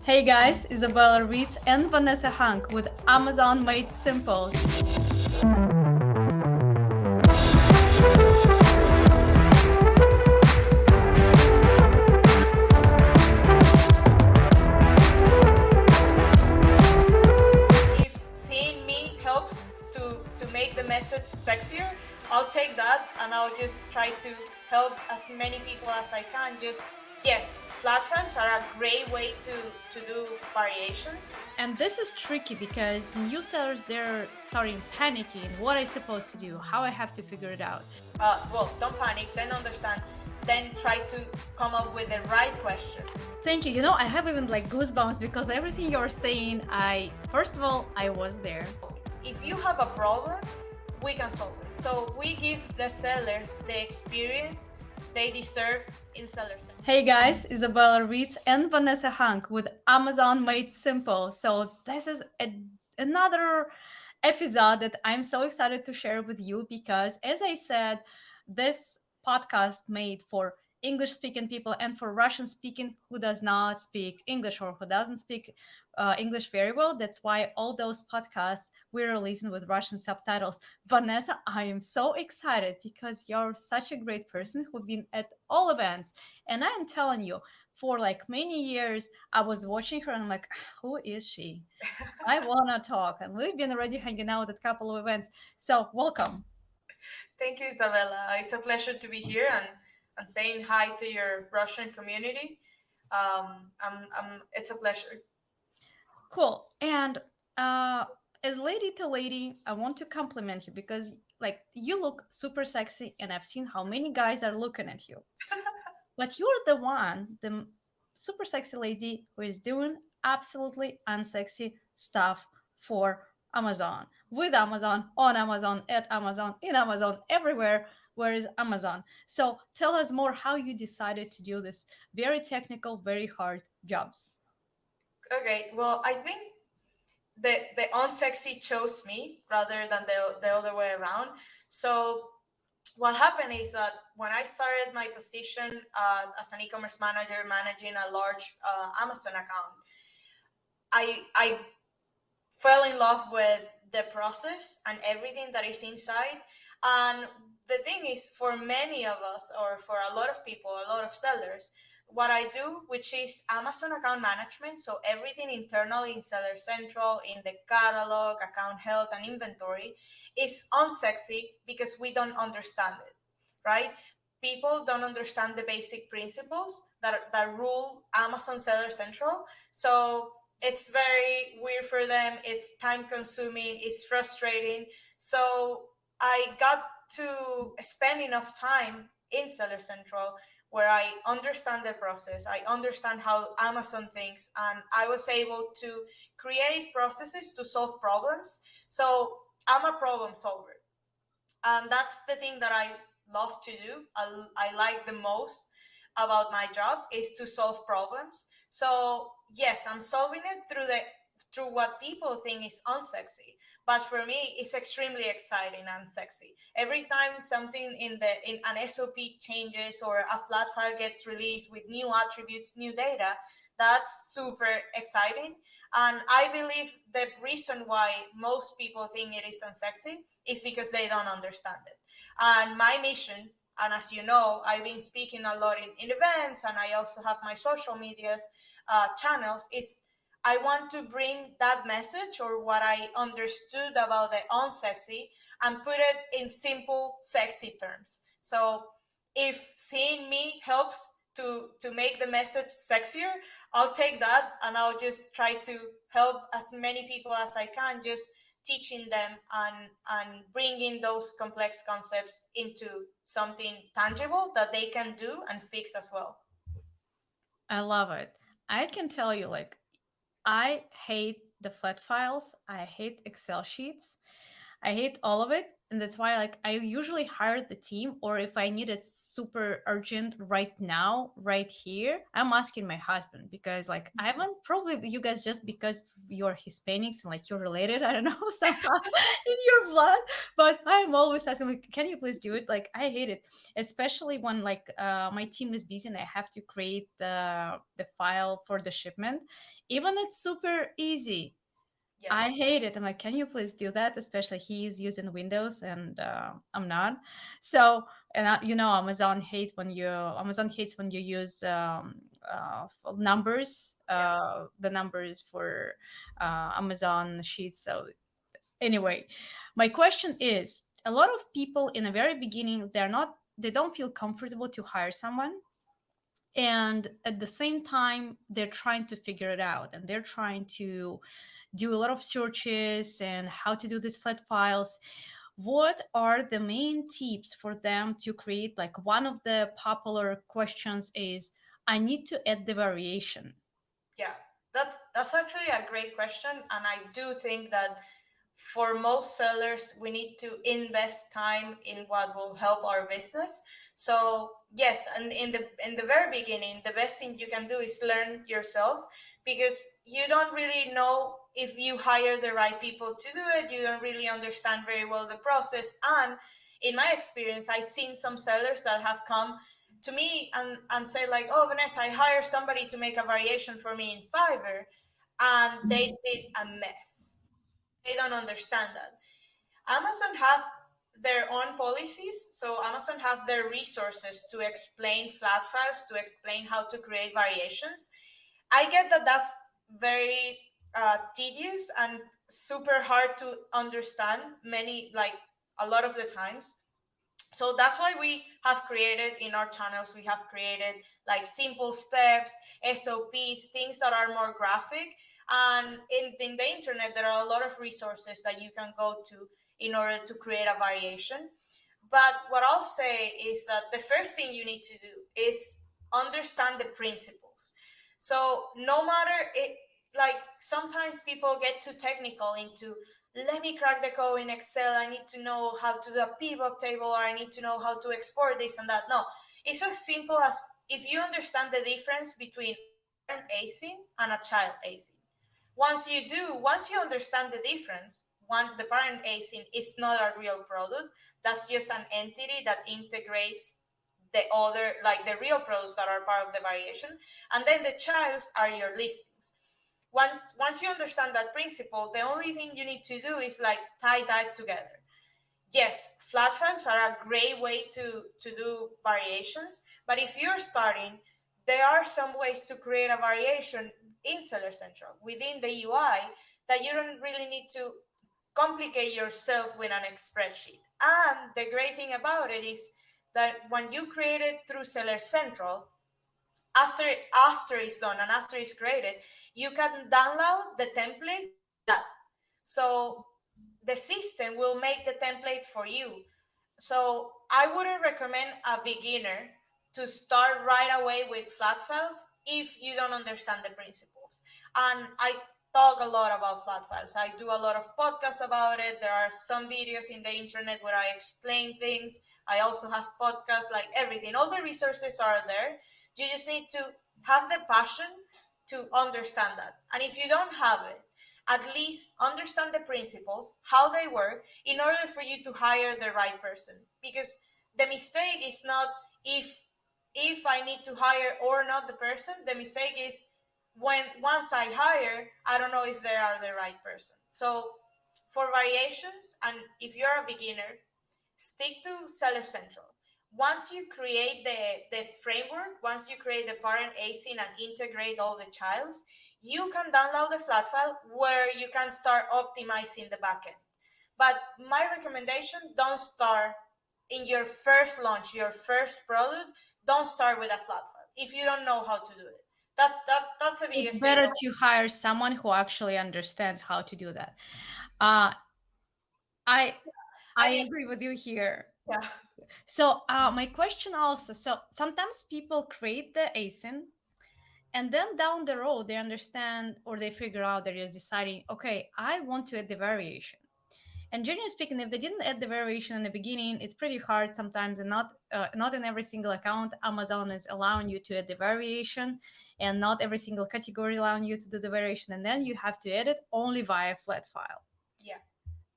Hey guys, Izabella Ritz and Vanessa Hung with Amazon Made Simple. If seeing me helps to make the message sexier, I'll take that and I'll just try to help as many people as I can. Just yes, flat fronts are a great way to do variations. And this is tricky because new sellers they're starting panicking. What I supposed to do? How I have to figure it out? Well, don't panic, then understand, then try to come up with the right question. Thank you. You know, I have even like goosebumps because everything you're saying, first of all, I was there. If you have a problem, we can solve it. So we give the sellers the experience they deserve in sellers. Hey guys, Izabella Ritz and Vanessa Hung with Amazon Made Simple. So this is another episode that I'm so excited to share with you because, as I said, this podcast made for English speaking people and for Russian speaking who does not speak English or who doesn't speak English very well. That's why all those podcasts we're releasing with Russian subtitles. Vanessa, I am so excited because you're such a great person who've been at all events. And I'm telling you, for like many years, I was watching her and I'm like, who is she? I want to talk. And we've been already hanging out at a couple of events. So welcome. Thank you, Isabella. It's a pleasure to be here and saying hi to your Russian community. It's a pleasure. Cool. And as lady to lady, I want to compliment you because like you look super sexy and I've seen how many guys are looking at you. But you're the one, the super sexy lady who is doing absolutely unsexy stuff for Amazon, with Amazon, on Amazon, at Amazon, in Amazon, everywhere. Where is Amazon? So tell us more how you decided to do this very technical, very hard jobs. Okay, well, I think the unsexy chose me rather than the other way around. So what happened is that when I started my position as an e-commerce manager managing a large Amazon account, I fell in love with the process and everything that is inside. And the thing is, for many of us, or for a lot of people, a lot of sellers, what I do, which is Amazon account management, so everything internally in Seller Central, in the catalog, account health, and inventory, is unsexy because we don't understand it, right? People don't understand the basic principles that rule Amazon Seller Central. So it's very weird for them, it's time consuming, it's frustrating. So I got to spend enough time in Seller Central where I understand the process, I understand how Amazon thinks, and I was able to create processes to solve problems. So I'm a problem solver, and that's the thing that I love to do. I like the most about my job is to solve problems. So yes, I'm solving it through what people think is unsexy, but for me it's extremely exciting and sexy. Every time something in an SOP changes or a flat file gets released with new attributes, new data, that's super exciting. And I believe the reason why most people think it is unsexy is because they don't understand it. And my mission, and as you know, I've been speaking a lot in events, and I also have my social medias channels, is I want to bring that message or what I understood about the unsexy and put it in simple, sexy terms. So if seeing me helps to make the message sexier, I'll take that and I'll just try to help as many people as I can, just teaching them and bringing those complex concepts into something tangible that they can do and fix as well. I love it. I can tell you, like, I hate the flat files. I hate Excel sheets. I hate all of it. and that's why like I usually hire the team, or if I need it super urgent right now, right here, I'm asking my husband, because like I haven't, probably you guys, just because you're Hispanics and like you're related, I don't know, somehow in your blood. But I'm always asking, like, can you please do it? Like I hate it, especially when like my team is busy and I have to create the file for the shipment. Even it's super easy, Yeah. I hate it. I'm like, can you please do that? Especially he's using Windows and I'm not. So, and Amazon hates when you use numbers, Yeah. the numbers for Amazon sheets. So anyway, my question is, a lot of people in the very beginning, they don't feel comfortable to hire someone, and at the same time they're trying to figure it out, and they're trying to do a lot of searches and how to do these flat files. What are the main tips for them to create? Like one of the popular questions is, I need to add the variation. Yeah, that's actually a great question, and I do think that for most sellers, we need to invest time in what will help our business. So yes, and in the very beginning, the best thing you can do is learn yourself, because you don't really know if you hire the right people to do it. You don't really understand very well the process, and in my experience, I've seen some sellers that have come to me and say like, oh, Vanessa, I hired somebody to make a variation for me in Fiverr, and they did a mess. They don't understand that Amazon have their own policies. So Amazon have their resources to explain flat files, to explain how to create variations. I get that that's very tedious and super hard to understand, many, like, a lot of the times. So that's why we have created in our channels, we have created like simple steps, SOPs, things that are more graphic. And in the internet there are a lot of resources that you can go to in order to create a variation. But what I'll say is that the first thing you need to do is understand the principles. So no matter it, like sometimes people get too technical into, let me crack the code in Excel, I need to know how to do a pivot table, or I need to know how to export this and that. No, it's as simple as, if you understand the difference between a parent async and a child async. Once you understand the difference, one, the parent async is not a real product. That's just an entity that integrates the other, like the real products that are part of the variation. And then the childs are your listings. Once you understand that principle, the only thing you need to do is like tie that together. Yes, flat files are a great way to do variations, but if you're starting, there are some ways to create a variation in Seller Central within the UI that you don't really need to complicate yourself with an spreadsheet. And the great thing about it is that when you create it through Seller Central, after it's done and after it's created, you can download the template like that. So the system will make the template for you. So I wouldn't recommend a beginner to start right away with flat files if you don't understand the principles. And I talk a lot about flat files. I do a lot of podcasts about it. There are some videos in the internet where I explain things. I also have podcasts, like everything. All the resources are there. You just need to have the passion to understand that. And if you don't have it, at least understand the principles, how they work, in order for you to hire the right person. Because the mistake is not if I need to hire or not the person. The mistake is when once I hire, I don't know if they are the right person. So for variations, and if you're a beginner, stick to Seller Central. Once you create the framework, once you create the parent async and integrate all the childs, you can download the flat file where you can start optimizing the backend. But my recommendation, don't start in your first launch, your first product, don't start with a flat file if you don't know how to do it. That's the It's biggest thing. better to hire someone who actually understands how to do that. uh i I I mean, agree with you here. yeah, So my question also, so sometimes people create the ASIN, and then down the road they understand, or they figure out, they're just deciding, okay, I want to add the variation. And generally speaking, if they didn't add the variation in the beginning, it's pretty hard sometimes, and not in every single account Amazon is allowing you to add the variation, and not every single category allowing you to do the variation, and then you have to edit only via flat file. Yeah.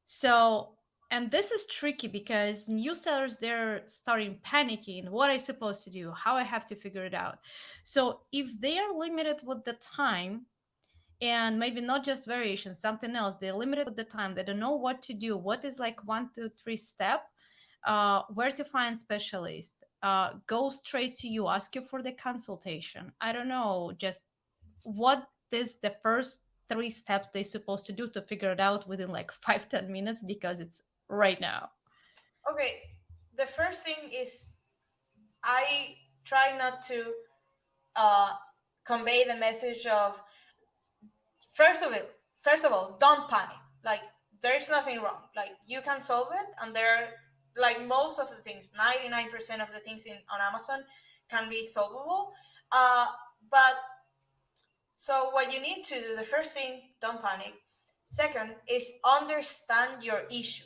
So, and this is tricky because new sellers, they're starting panicking. What I supposed to do? How I have to figure it out? So if they are limited with the time, and maybe not just variation, something else, they're limited with the time, they don't know what to do, what is like 1 2 3 step, where to find specialist, go straight to you, ask you for the consultation, I don't know, just what is the first 3 steps they're supposed to do to figure it out within like 5 10 minutes, because it's right now. Okay. The first thing is I try not to uh, convey the message of first of all, don't panic. Like there's nothing wrong. Like you can solve it, and there, like most of the things, 99% of the things in on Amazon can be solvable. Uh, but so what you need to do, the first thing, don't panic. Second is understand your issue.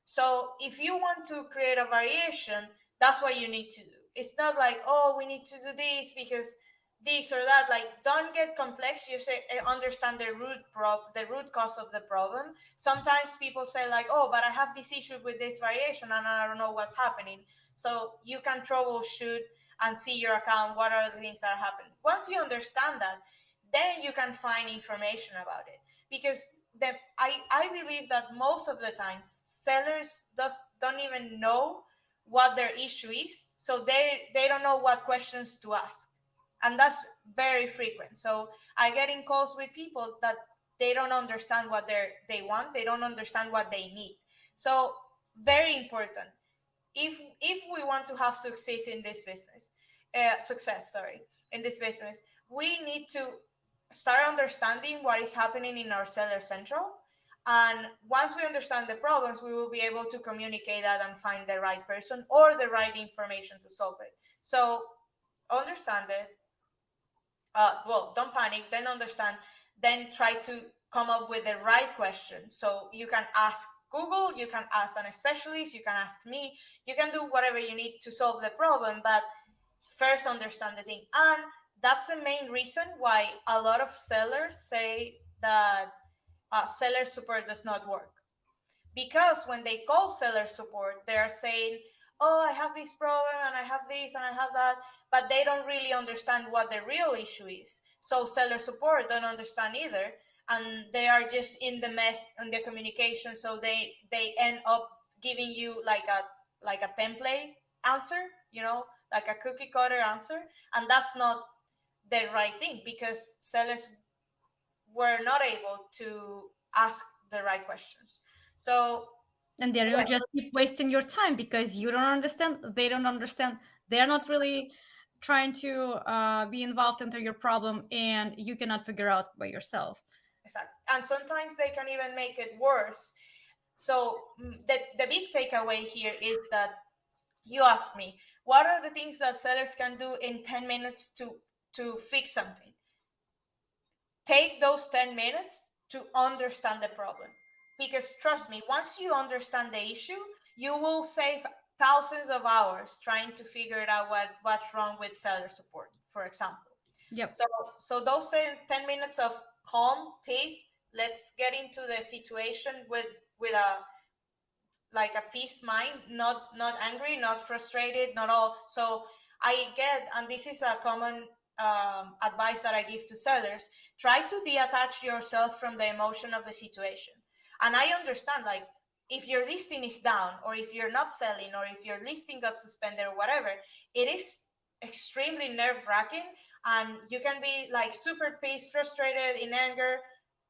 So if you want to create a variation, that's what you need to do. It's not like, oh, we need to do this because this or that. Like, don't get complex. You say understand the root cause of the problem. Sometimes people say like, oh, but I have this issue with this variation and I don't know what's happening. So you can troubleshoot and see your account. What are the things that are happening? Once you understand that, then you can find information about it, because I believe that most of the times sellers don't even know what their issue is, so they don't know what questions to ask, and that's very frequent. So I get in calls with people that they don't understand what they want, they don't understand what they need. So very important, if we want to have success in this business, success, sorry, in this business, we need to start understanding what is happening in our seller central. And once we understand the problems, we will be able to communicate that and find the right person or the right information to solve it. So understand it, well, don't panic, then understand, then try to come up with the right question. So you can ask Google, you can ask an specialist, you can ask me, you can do whatever you need to solve the problem, but first understand the thing. And that's the main reason why a lot of sellers say that seller support does not work, because when they call seller support, they're saying, oh, I have this problem and I have this and I have that, but they don't really understand what the real issue is. So seller support don't understand either, and they are just in the mess in the communication. So they end up giving you like a template answer, like a cookie cutter answer, and that's not the right thing, because sellers were not able to ask the right questions. So And then you yeah, just keep wasting your time because you don't understand, they don't understand, they're not really trying to be involved into your problem, and you cannot figure out by yourself. exactly. And sometimes they can even make it worse. So the big takeaway here is that you asked me, what are the things that sellers can do in 10 minutes to fix something? Take those 10 minutes to understand the problem. Because trust me, once you understand the issue, you will save thousands of hours trying to figure it out what's wrong with seller support, for example. Yep. So so those 10 minutes of calm, peace, let's get into the situation with a like a peace mind, not angry, not frustrated, not all. So I get, and this is a common advice that I give to sellers, try to detach yourself from the emotion of the situation. And I understand, like, if your listing is down, or if you're not selling, or if your listing got suspended or whatever, it is extremely nerve-wracking, and you can be like super pissed, frustrated, in anger,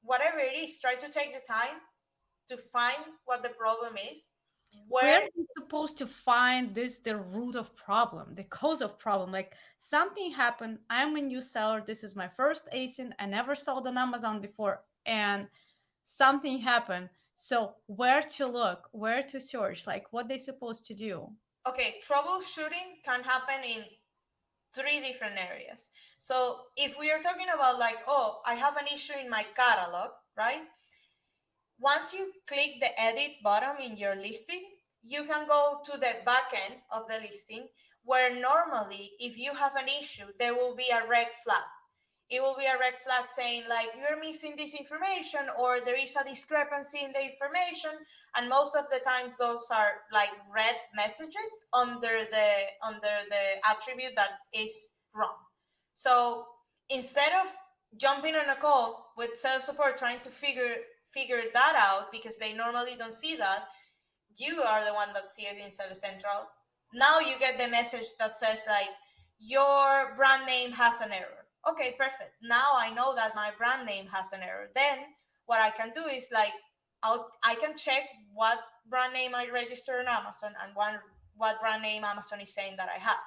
whatever it is. Try to take the time to find what the problem is, Where where are you supposed to find this, the root of problem, the cause of problem? Like something happened, I'm a new seller, this is my first ASIN, I never sold on Amazon before, and something happened. So where to look, where to search, like what they supposed to do? okay, troubleshooting can happen in three different areas. So if we are talking about like, oh, I have an issue in my catalog, right? once you click the edit button in your listing, you can go to the back end of the listing where normally if you have an issue, there will be a red flag. It will be a red flag saying like you're missing this information or there is a discrepancy in the information, and most of the times those are like red messages under the attribute that is wrong. So instead of jumping on a call with sales support trying to figure that out because they normally don't see that, you are the one that sees it in Seller Central. Now you get the message that says like your brand name has an error. Okay, perfect. Now I know that my brand name has an error. Then what I can do is like I can check what brand name I register on Amazon and what brand name Amazon is saying that I have.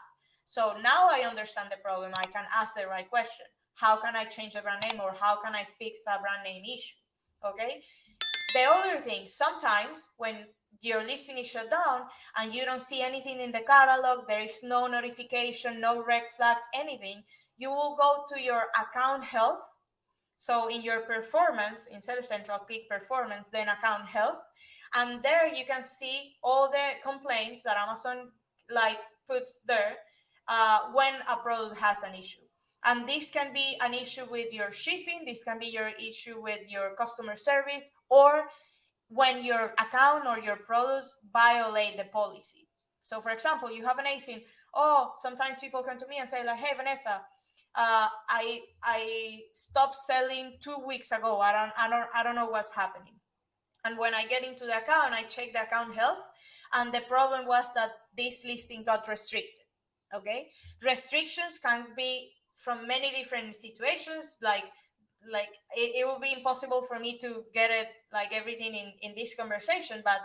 So now I understand the problem. I can ask the right question. How can I change the brand name or how can I fix a brand name issue? Okay. The other thing, sometimes when your listing is shut down and you don't see anything in the catalog, there is no notification, no red flags, anything, you will go to your account health. So in your performance, in Seller Central, click performance, then account health. And there you can see all the complaints that Amazon like puts there when a product has an issue. And this can be an issue with your shipping, this can be your issue with your customer service, or when your account or your products violate the policy. So for example, you have an ASIN. Oh, sometimes people come to me and say like, hey Vanessa, I stopped selling 2 weeks ago. I don't know what's happening. And when I get into the account, I check the account health, and the problem was that this listing got restricted. Okay, restrictions can be from many different situations. Like it will be impossible for me to get it like everything in this conversation. But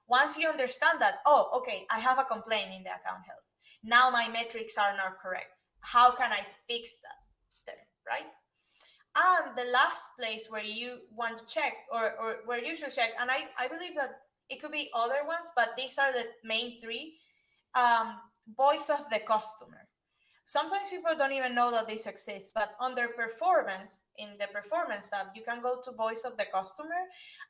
once you understand that, oh, okay, I have a complaint in the account health. Now my metrics are not correct. How can I fix that? There, right? And the last place where you want to check or where you should check, and I believe that it could be other ones, but these are the main three. um, Voice of the customer. Sometimes people don't even know that this exists, but under performance, in the performance tab, you can go to voice of the customer,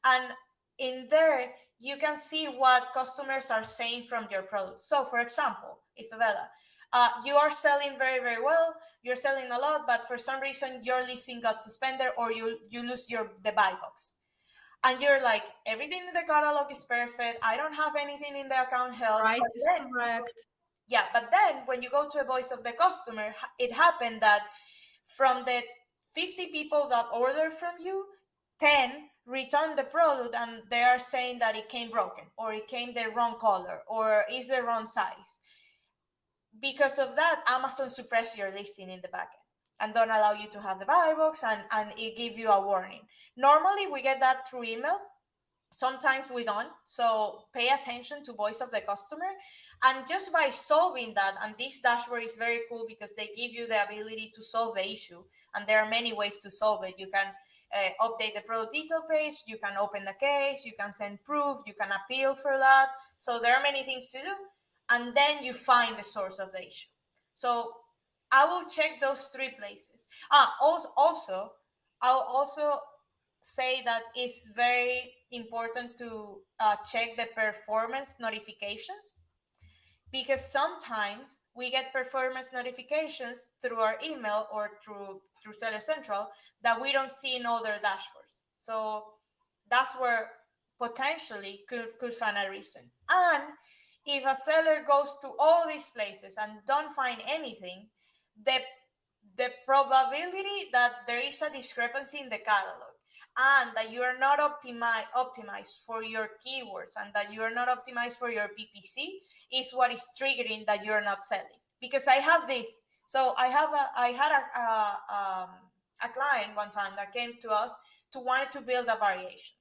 and in there you can see what customers are saying from your product. So for example, Isabella, you are selling very very well, you're selling a lot, but for some reason your listing got suspended or you lose your the buy box, and you're like, everything in the catalog is perfect, I don't have anything in the account health, Price but is then correct. yeah, but then when you go to a voice of the customer, it happened that from the 50 people that ordered from you, 10 returned the product and they are saying that it came broken or it came the wrong color or is the wrong size. Because of that, Amazon suppress your listing in the backend and don't allow you to have the buy box, and it give you a warning. Normally we get that through email, sometimes we don't, so pay attention to voice of the customer. And just by solving that, and this dashboard is very cool because they give you the ability to solve the issue, and there are many ways to solve it. You can update the product detail page, you can open the case, you can send proof, you can appeal for that. So there are many things to do, and then you find the source of the issue. So I will check those three places. Also I'll also say that it's very important to check the performance notifications, because sometimes we get performance notifications through our email or through Seller Central that we don't see in other dashboards. So that's where potentially could find a reason. And if a seller goes to all these places and don't find anything, the the probability that there is a discrepancy in the catalog and that you are not optimized for your keywords and that you are not optimized for your PPC is what is triggering that you're not selling. Because I have this. So I had a client one time that came to us to wanted to build a variation,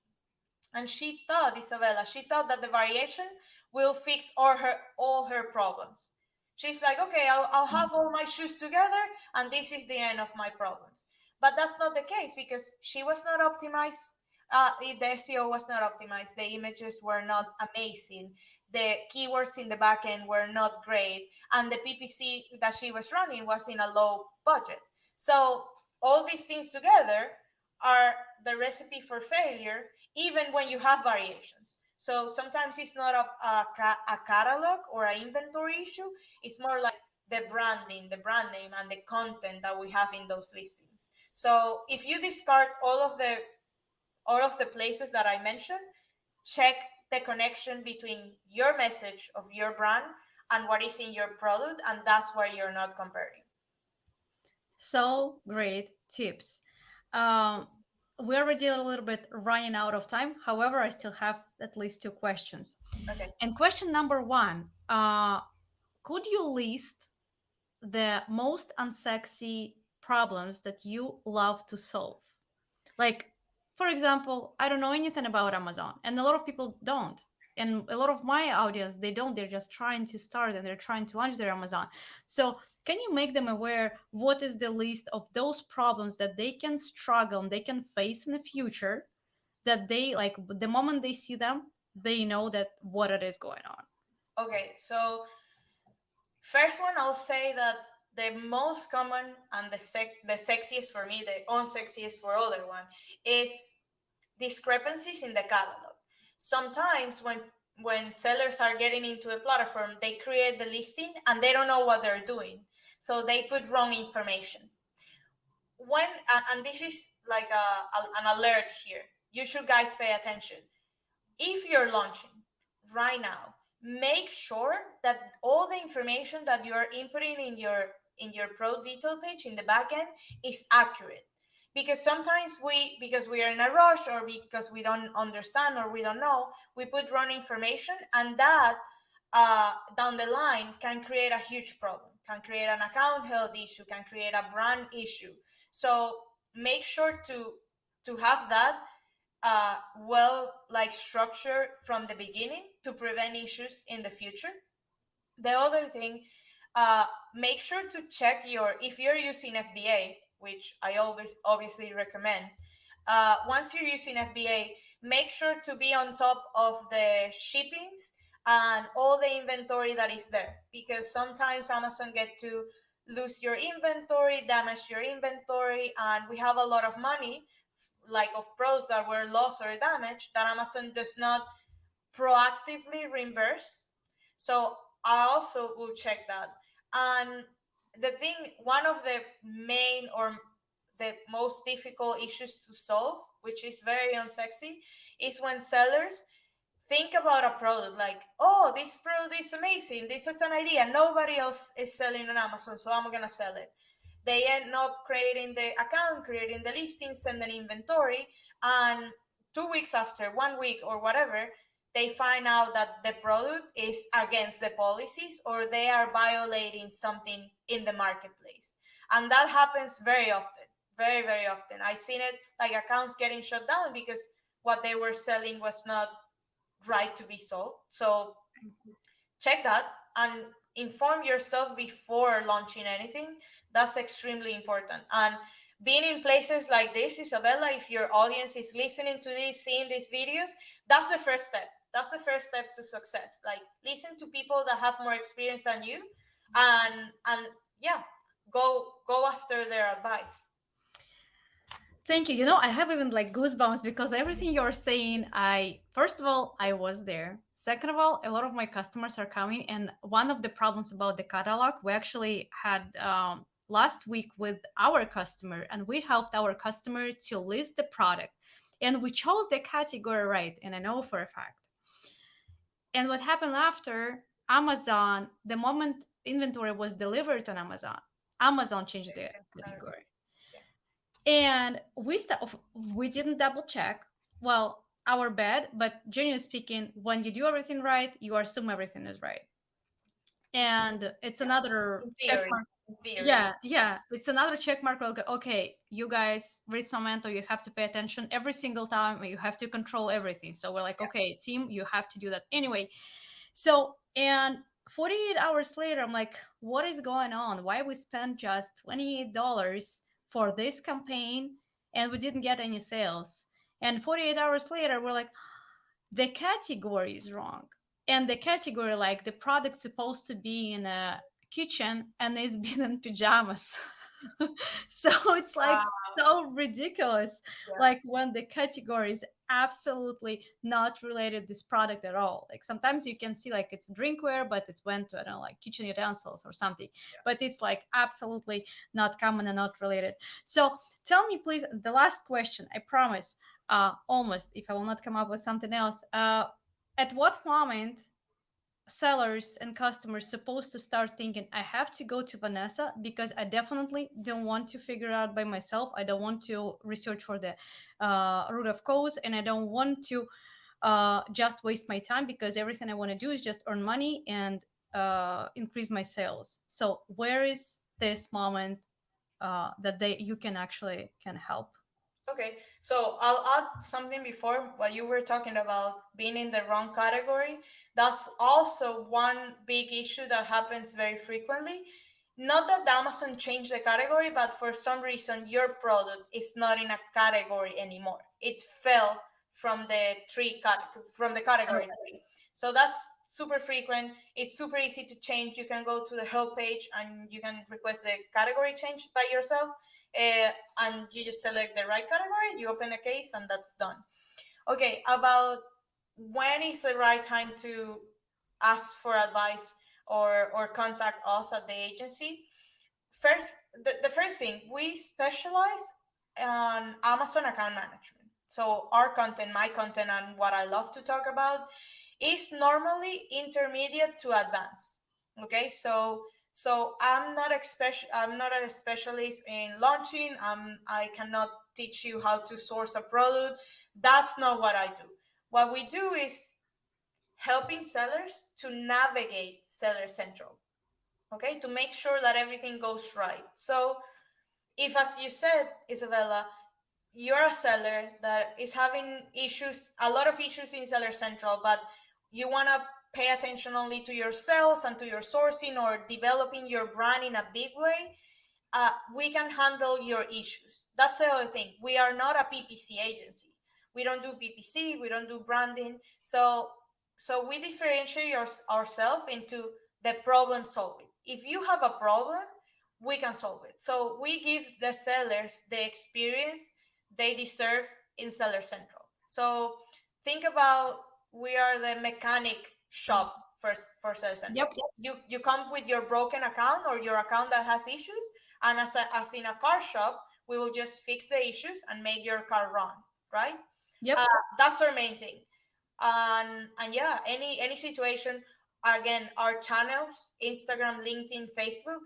and she thought, Isabella, she thought that the variation will fix all her problems. She's like, okay, I'll have all my shoes together and this is the end of my problems. But that's not the case, because she was not optimized. The SEO was not optimized, the images were not amazing, the keywords in the backend were not great, and the PPC that she was running was in a low budget. So all these things together are the recipe for failure, even when you have variations. So sometimes it's not a catalog or an inventory issue. It's more like the branding, the brand name, and the content that we have in those listings. So if you discard all of the places that I mentioned, check the connection between your message of your brand and what is in your product, and that's where you're not comparing. So great tips. Um, we're already a little bit running out of time. However, I still have at least two questions. Okay. And question number one, could you list the most unsexy problems that you love to solve? Like, for example, I don't know anything about Amazon, and a lot of people don't. And a lot of my audience, they don't. They're just trying to start and they're trying to launch their Amazon. So, can you make them aware what is the list of those problems that they can struggle and they can face in the future? That they like the moment they see them, they know that what it is going on. Okay, so first one, I'll say that the most common and the sexiest for me, the unsexiest for other one, is discrepancies in the catalog. Sometimes when sellers are getting into a platform, they create the listing and they don't know what they're doing, so they put wrong information. When and this is like an alert here. You should guys pay attention. If you're launching right now, make sure that all the information that you are inputting in your pro detail page in the backend is accurate. Because sometimes because we are in a rush, or because we don't understand or we don't know, we put wrong information, and that down the line can create a huge problem, can create an account health issue, can create a brand issue. So make sure to have that well, like, structure from the beginning to prevent issues in the future. The other thing, uh, make sure to check your if you're using FBA, which I always obviously recommend. Once you're using FBA, make sure to be on top of the shippings and all the inventory that is there, because sometimes Amazon get to lose your inventory, damage your inventory, and we have a lot of money, like, of pros that were lost or damaged, that Amazon does not proactively reimburse. So I also will check that. And the thing, one of the main or the most difficult issues to solve, which is very unsexy, is when sellers think about a product like, oh, this product is amazing, this is an idea, nobody else is selling on Amazon, so I'm gonna sell it. They end up creating the account, creating the listing, sending inventory, and 2 weeks after, 1 week, or whatever, they find out that the product is against the policies, or they are violating something in the marketplace. And that happens very often, very, very often. I've seen it, like accounts getting shut down because what they were selling was not right to be sold. So check that and inform yourself before launching anything. That's extremely important. And being in places like this, Isabella, if your audience is listening to this, seeing these videos, that's the first step. That's the first step to success. Like, listen to people that have more experience than you, and yeah, go after their advice. Thank you. You know, I have even like goosebumps because everything you're saying, I first of all, I was there. Second of all, a lot of my customers are coming, and one of the problems about the catalog, we actually had last week with our customer, and we helped our customer to list the product, and we chose the category right, and I know for a fact. And what happened after Amazon, the moment inventory was delivered on Amazon, Amazon changed the category, Yeah. and we didn't double check. Well, our bad, but genuinely speaking, when you do everything right, you assume everything is right, and it's Yeah. another In check theory. mark. In theory. Yeah, Yes. yeah, it's another check mark. Like, okay, you guys reach momento, you have to pay attention every single time, and you have to control everything. So we're like, Yeah. okay, team, you have to do that anyway. So, and 48 hours later, I'm like, what is going on? Why we spent just $28 for this campaign and we didn't get any sales? And 48 hours later, we're like, the category is wrong. And the category, like the product's supposed to be in a kitchen and it's been in pajamas. So it's like Wow. so ridiculous, Yeah. like when the category is absolutely not related this product at all. Like sometimes you can see like it's drinkware, but it's went to, I don't know, like kitchen utensils or something, but it's like absolutely not common and not related. So tell me please, the last question, I promise, almost, if I will not come up with something else, at what moment sellers and customers supposed to start thinking, I have to go to Vanessa because I definitely don't want to figure out by myself, I don't want to research for the root of cause, and I don't want to just waste my time, because everything I want to do is just earn money and increase my sales. So where is this moment that they you can actually can help? Okay, so I'll add something before what you were talking about being in the wrong category. That's also one big issue that happens very frequently. Not that Amazon changed the category, but for some reason your product is not in a category anymore. It fell from the from the Oh, category tree. So that's super frequent. It's super easy to change. You can go to the help page and you can request the category change by yourself, uh, and you just select the right category, you open a case, and that's done. Okay, about when is the right time to ask for advice or contact us at the agency? First, the first thing, we specialize on Amazon account management. So our content, my content, and what I love to talk about is normally intermediate to advanced. Okay, so I'm not a specialist in launching. I cannot teach you how to source a product. That's not what I do. What we do is helping sellers to navigate Seller Central, okay, to make sure that everything goes right. So if, as you said, Isabella, you're a seller that is having issues, a lot of issues in Seller Central, but you want to pay attention only to your sales and to your sourcing or developing your brand in a big way, we can handle your issues. That's the other thing. We are not a PPC agency. We don't do PPC. We don't do branding. So we differentiate ourselves into the problem solving. If you have a problem, we can solve it. So we give the sellers the experience they deserve in Seller Central. So think about, we are the mechanic shop for Seller Central. yep, You come with your broken account or your account that has issues, and as in a car shop, we will just fix the issues and make your car run, right? yep. uh, that's our main thing. And yeah, any situation, again, our channels, Instagram, LinkedIn, Facebook,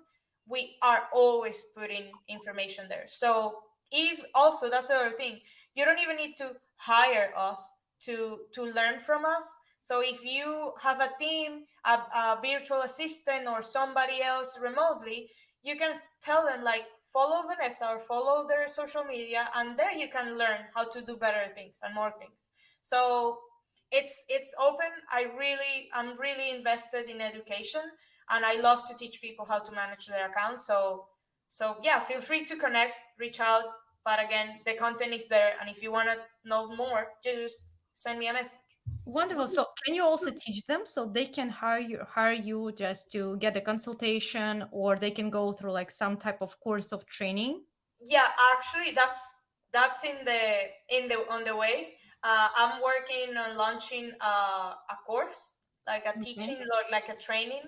we are always putting information there. So if also, that's the other thing, you don't even need to hire us to learn from us. So if you have a team, a virtual assistant or somebody else remotely, you can tell them like, follow Vanessa or follow their social media, and there you can learn how to do better things and more things. So it's open. I'm really invested in education, and I love to teach people how to manage their accounts. So yeah, feel free to connect, reach out. But again, the content is there, and if you want to know more, just send me a message. Wonderful. So can you also teach them so they can hire you just to get a consultation, or they can go through like some type of course of training? Yeah, actually, that's in the on the way. I'm working on launching a course, like a Okay. teaching, like a training.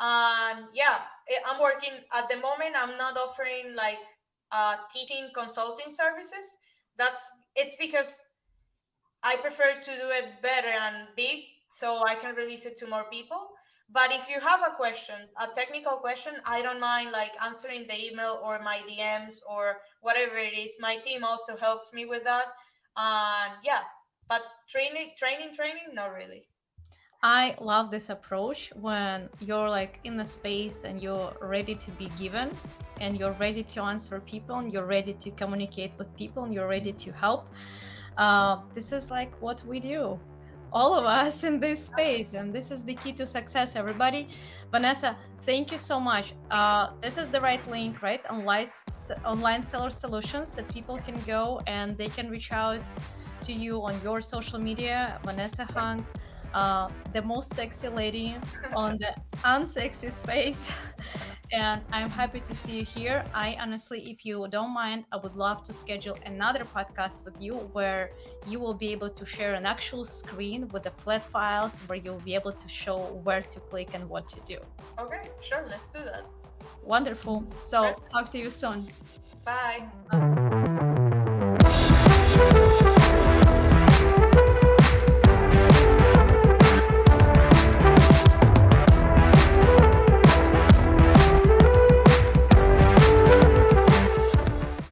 And yeah, I'm working at the moment. I'm not offering like teaching consulting services. That's it's because I prefer to do it better and big so I can release it to more people. But if you have a question, a technical question, I don't mind like answering the email or my DMs or whatever it is. My team also helps me with that. And yeah, but training, not really. I love this approach when you're like in the space and you're ready to be given, and you're ready to answer people, and you're ready to communicate with people, and you're ready to help. This is like what we do, all of us in this space, and this is the key to success, everybody. Vanessa, thank you so much. This is the right link, right? Online seller solutions that people can go and they can reach out to you on your social media. Vanessa Hung, the most sexy lady on the unsexy space. and I'm happy to see you here. I honestly, if you don't mind, I would love to schedule another podcast with you where you will be able to share an actual screen with the flat files where you'll be able to show where to click and what to do. Okay, sure, let's do that. Wonderful. So, talk to you soon. Bye. Bye.